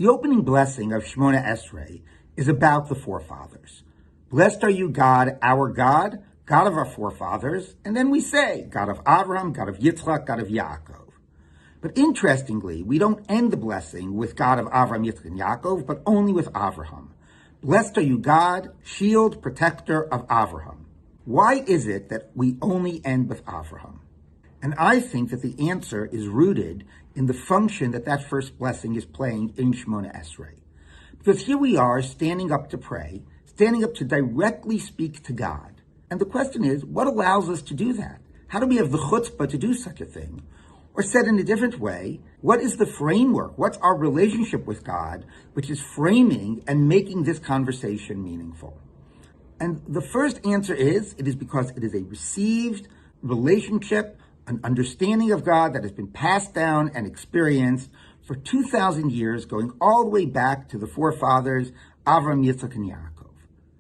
The opening blessing of Shemoneh Esrei is about the forefathers. Blessed are you, God, God of our forefathers, and then we say, God of Avraham, God of Yitzchak, God of Yaakov. But interestingly, we don't end the blessing with God of Avraham, Yitzchak, and Yaakov, but only with Avraham. Blessed are you, God, shield, protector of Avraham. Why is it that we only end with Avraham? And I think that the answer is rooted in the function that first blessing is playing in Shemoneh Esrei. Because here we are standing up to pray, standing up to directly speak to God. And the question is, what allows us to do that? How do we have the chutzpah to do such a thing? Or said in a different way, what is the framework? What's our relationship with God, which is framing and making this conversation meaningful? And the first answer is, it is because it is a received relationship, an understanding of God that has been passed down and experienced for 2,000 years, going all the way back to the forefathers, Avraham, Yitzchak, and Yaakov.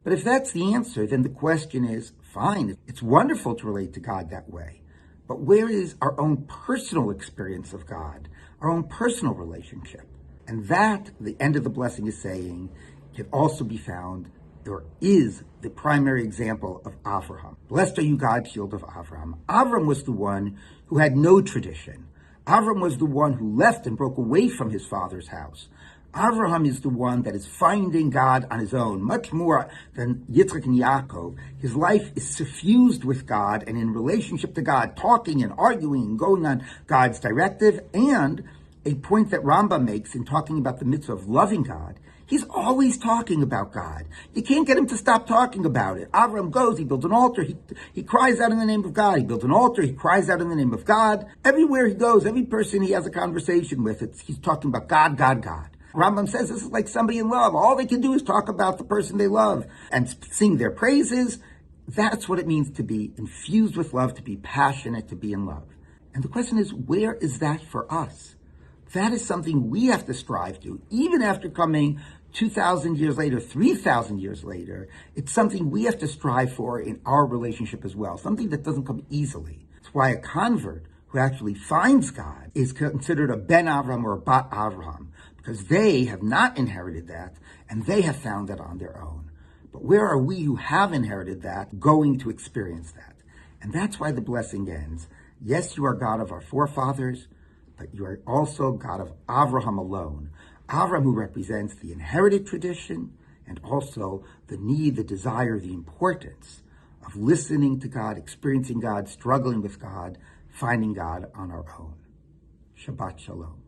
But if that's the answer, then the question is, fine, it's wonderful to relate to God that way. But where is our own personal experience of God, our own personal relationship? And that, the end of the blessing is saying, can also be found, or is the primary example of Avraham. Blessed are you, God, shield of Avraham. Avraham was the one who had no tradition. Avraham was the one who left and broke away from his father's house. Avraham is the one that is finding God on his own, much more than Yitzchak and Yaakov. His life is suffused with God and in relationship to God, talking and arguing and going on God's directive. And a point that Rambam makes in talking about the mitzvah of loving God, he's always talking about God. You can't get him to stop talking about it. Avraham goes, he builds an altar, he cries out in the name of God. He builds an altar, he cries out in the name of God. Everywhere he goes, every person he has a conversation with, he's talking about God, God, God. Rambam says this is like somebody in love. All they can do is talk about the person they love and sing their praises. That's what it means to be infused with love, to be passionate, to be in love. And the question is, where is that for us? That is something we have to strive to, even after coming 2,000 years later, 3,000 years later. It's something we have to strive for in our relationship as well, something that doesn't come easily. It's why a convert who actually finds God is considered a Ben Avraham or a Bat Avraham, because they have not inherited that, and they have found that on their own. But where are we who have inherited that going to experience that? And that's why the blessing ends. Yes, you are God of our forefathers, but you are also God of Avraham alone. Avraham, who represents the inherited tradition and also the need, the desire, the importance of listening to God, experiencing God, struggling with God, finding God on our own. Shabbat Shalom.